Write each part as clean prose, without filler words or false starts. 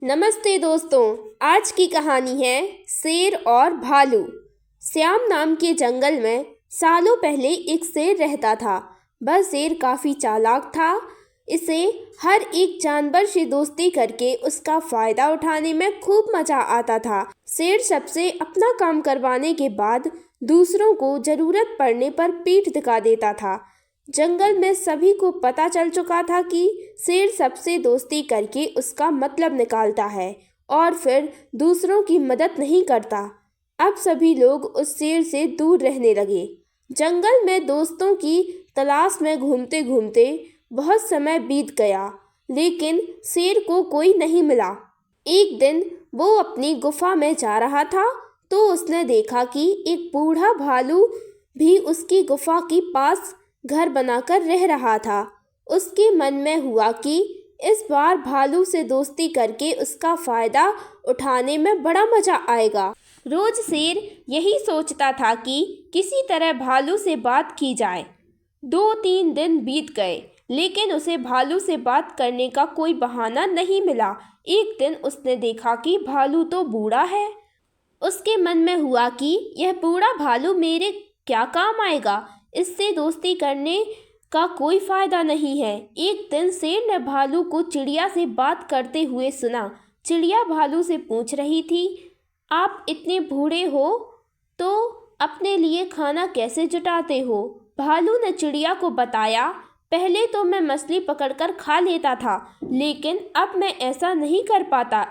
नमस्ते दोस्तों। आज की कहानी है शेर और भालू। श्याम नाम के जंगल में सालों पहले एक शेर रहता था। वह शेर काफ़ी चालाक था। इसे हर एक जानवर से दोस्ती करके उसका फ़ायदा उठाने में खूब मज़ा आता था। शेर सबसे अपना काम करवाने के बाद दूसरों को ज़रूरत पड़ने पर पीठ दिखा देता था। जंगल में सभी को पता चल चुका था कि शेर सबसे दोस्ती करके उसका मतलब निकालता है और फिर दूसरों की मदद नहीं करता। अब सभी लोग उस शेर से दूर रहने लगे। जंगल में दोस्तों की तलाश में घूमते घूमते बहुत समय बीत गया, लेकिन शेर को कोई नहीं मिला। एक दिन वो अपनी गुफा में जा रहा था तो उसने देखा कि एक बूढ़ा भालू भी उसकी गुफा के पास घर बनाकर रह रहा था। उसके मन में हुआ कि इस बार भालू से दोस्ती करके उसका फ़ायदा उठाने में बड़ा मज़ा आएगा। रोज शेर यही सोचता था कि किसी तरह भालू से बात की जाए। 2-3 दिन बीत गए, लेकिन उसे भालू से बात करने का कोई बहाना नहीं मिला। एक दिन उसने देखा कि भालू तो बूढ़ा है। उसके मन में हुआ कि यह बूढ़ा भालू मेरे क्या काम आएगा, इससे दोस्ती करने का कोई फायदा नहीं है। एक दिन शेर ने भालू को चिड़िया से बात करते हुए सुना। चिड़िया भालू से पूछ रही थी, आप इतने बूढ़े हो तो अपने लिए खाना कैसे जुटाते हो? भालू ने चिड़िया को बताया, पहले तो मैं मछली पकड़कर खा लेता था, लेकिन अब मैं ऐसा नहीं कर पाता।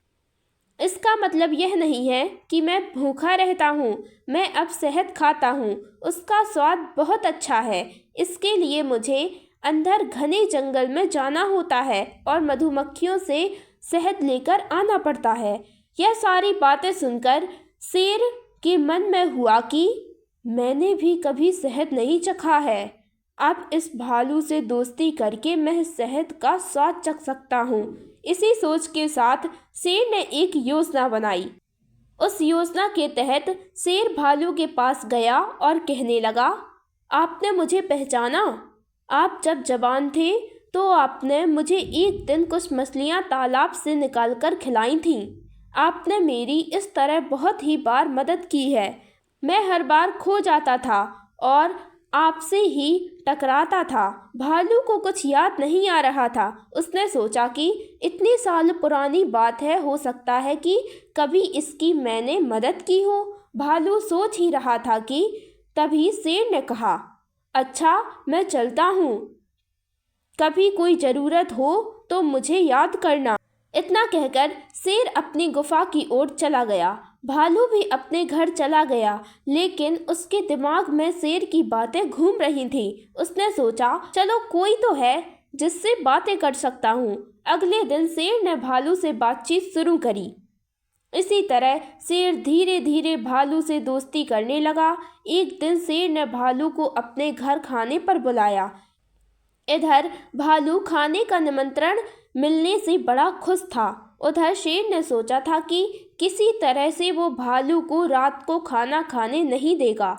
इसका मतलब यह नहीं है कि मैं भूखा रहता हूँ। मैं अब शहद खाता हूँ, उसका स्वाद बहुत अच्छा है। इसके लिए मुझे अंदर घने जंगल में जाना होता है और मधुमक्खियों से शहद लेकर आना पड़ता है। यह सारी बातें सुनकर शेर के मन में हुआ कि मैंने भी कभी शहद नहीं चखा है। अब इस भालू से दोस्ती करके मैं शहद का स्वाद चख सकता हूँ। इसी सोच के साथ शेर ने एक योजना बनाई। उस योजना के तहत शेर भालू के पास गया और कहने लगा, आपने मुझे पहचाना? आप जब जवान थे तो आपने मुझे एक दिन कुछ मछलियाँ तालाब से निकाल कर खिलाई थीं। आपने मेरी इस तरह बहुत ही बार मदद की है। मैं हर बार खो जाता था और आपसे ही टकराता था। भालू को कुछ याद नहीं आ रहा था। उसने सोचा कि इतनी साल पुरानी बात है, हो सकता है कि कभी इसकी मैंने मदद की हो। भालू सोच ही रहा था कि तभी शेर ने कहा, अच्छा मैं चलता हूँ, कभी कोई ज़रूरत हो तो मुझे याद करना। इतना कहकर शेर अपनी गुफा की ओर चला गया। भालू भी अपने घर चला गया, लेकिन उसके दिमाग में शेर की बातें घूम रही थीं। उसने सोचा, चलो कोई तो है जिससे बातें कर सकता हूँ। अगले दिन शेर ने भालू से बातचीत शुरू करी। इसी तरह शेर धीरे धीरे भालू से दोस्ती करने लगा। एक दिन शेर ने भालू को अपने घर खाने पर बुलाया। इधर भालू खाने का निमंत्रण मिलने से बड़ा खुश था। उधर शेर ने सोचा था कि किसी तरह से वो भालू को रात को खाना खाने नहीं देगा।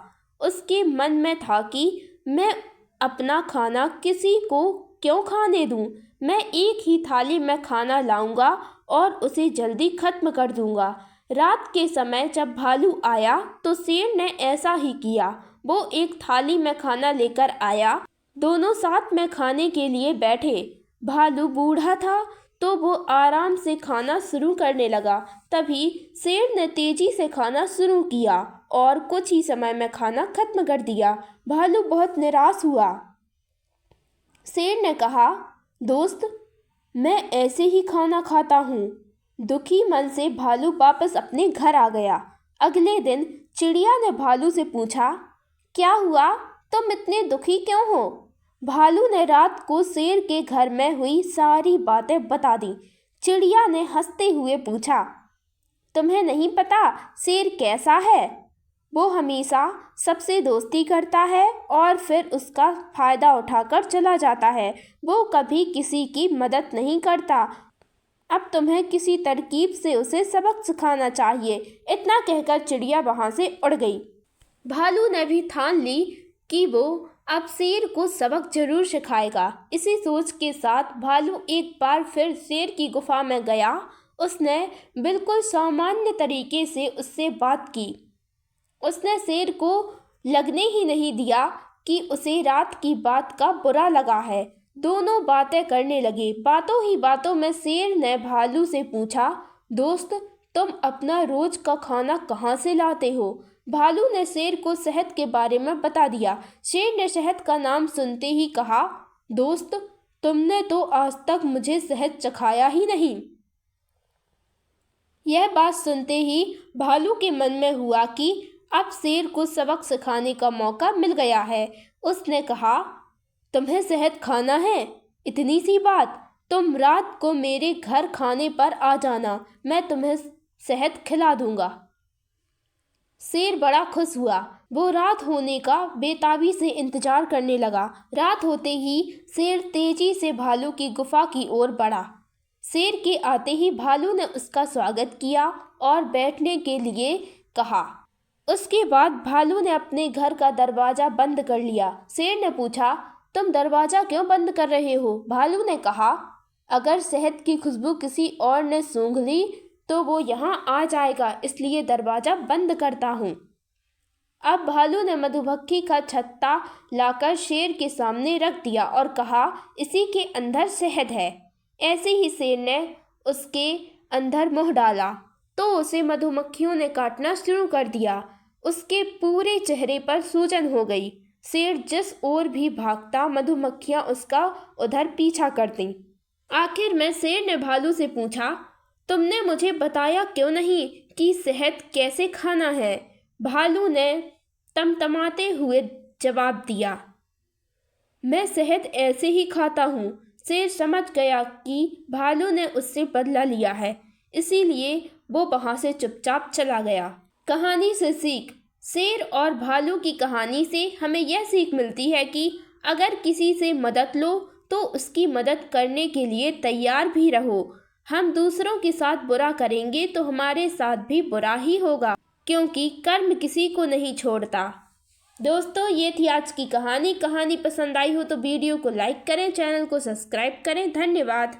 उसके मन में था कि मैं अपना खाना किसी को क्यों खाने दूं? मैं एक ही थाली में खाना लाऊंगा और उसे जल्दी खत्म कर दूंगा। रात के समय जब भालू आया तो शेर ने ऐसा ही किया। वो एक थाली में खाना लेकर आया। दोनों साथ में खाने के लिए बैठे। भालू बूढ़ा था तो वो आराम से खाना शुरू करने लगा। तभी शेर ने तेजी से खाना शुरू किया और कुछ ही समय में खाना खत्म कर दिया। भालू बहुत निराश हुआ। शेर ने कहा, दोस्त, मैं ऐसे ही खाना खाता हूँ। दुखी मन से भालू वापस अपने घर आ गया। अगले दिन चिड़िया ने भालू से पूछा, क्या हुआ, तुम इतने दुखी क्यों हो? भालू ने रात को शेर के घर में हुई सारी बातें बता दी। चिड़िया ने हंसते हुए पूछा, तुम्हें नहीं पता शेर कैसा है? वो हमेशा सबसे दोस्ती करता है और फिर उसका फ़ायदा उठाकर चला जाता है। वो कभी किसी की मदद नहीं करता। अब तुम्हें किसी तरकीब से उसे सबक सिखाना चाहिए। इतना कहकर चिड़िया वहाँ से उड़ गई। भालू ने भी ठान ली कि वो अब शेर को सबक जरूर सिखाएगा। इसी सोच के साथ भालू एक बार फिर शेर की गुफा में गया। उसने बिल्कुल सामान्य तरीके से उससे बात की। उसने शेर को लगने ही नहीं दिया कि उसे रात की बात का बुरा लगा है। दोनों बातें करने लगे। बातों ही बातों में शेर ने भालू से पूछा, दोस्त, तुम अपना रोज का खाना कहाँ से लाते हो? भालू ने शेर को शहद के बारे में बता दिया। शेर ने शहद का नाम सुनते ही कहा, दोस्त, तुमने तो आज तक मुझे शहद चखाया ही नहीं। यह बात सुनते ही भालू के मन में हुआ कि अब शेर को सबक सिखाने का मौका मिल गया है। उसने कहा, तुम्हें शहद खाना है? इतनी सी बात, तुम रात को मेरे घर खाने पर आ जाना, मैं तुम्हें शहद खिला दूंगा। शेर बड़ा खुश हुआ। वो रात होने का बेताबी से इंतजार करने लगा। रात होते ही शेर तेजी से भालू की गुफा की ओर बढ़ा। शेर के आते ही भालू ने उसका स्वागत किया और बैठने के लिए कहा। उसके बाद भालू ने अपने घर का दरवाज़ा बंद कर लिया। शेर ने पूछा, तुम दरवाज़ा क्यों बंद कर रहे हो? भालू ने कहा, अगर शहद की खुशबू किसी और ने सूंघ ली तो वो यहाँ आ जाएगा, इसलिए दरवाज़ा बंद करता हूँ। अब भालू ने मधुमक्खी का छत्ता लाकर शेर के सामने रख दिया और कहा, इसी के अंदर शहद है। ऐसे ही शेर ने उसके अंदर मुँह डाला तो उसे मधुमक्खियों ने काटना शुरू कर दिया। उसके पूरे चेहरे पर सूजन हो गई। शेर जिस ओर भी भागता, मधुमक्खियाँ उसका उधर पीछा करती। आखिर में शेर ने भालू से पूछा, तुमने मुझे बताया क्यों नहीं कि शहद कैसे खाना है? भालू ने तमतमाते हुए जवाब दिया, मैं शहद ऐसे ही खाता हूँ। शेर समझ गया कि भालू ने उससे बदला लिया है, इसीलिए वो वहाँ से चुपचाप चला गया। कहानी से सीख। शेर और भालू की कहानी से हमें यह सीख मिलती है कि अगर किसी से मदद लो तो उसकी मदद करने के लिए तैयार भी रहो। हम दूसरों के साथ बुरा करेंगे तो हमारे साथ भी बुरा ही होगा, क्योंकि कर्म किसी को नहीं छोड़ता। दोस्तों, ये थी आज की कहानी। कहानी पसंद आई हो तो वीडियो को लाइक करें, चैनल को सब्सक्राइब करें। धन्यवाद।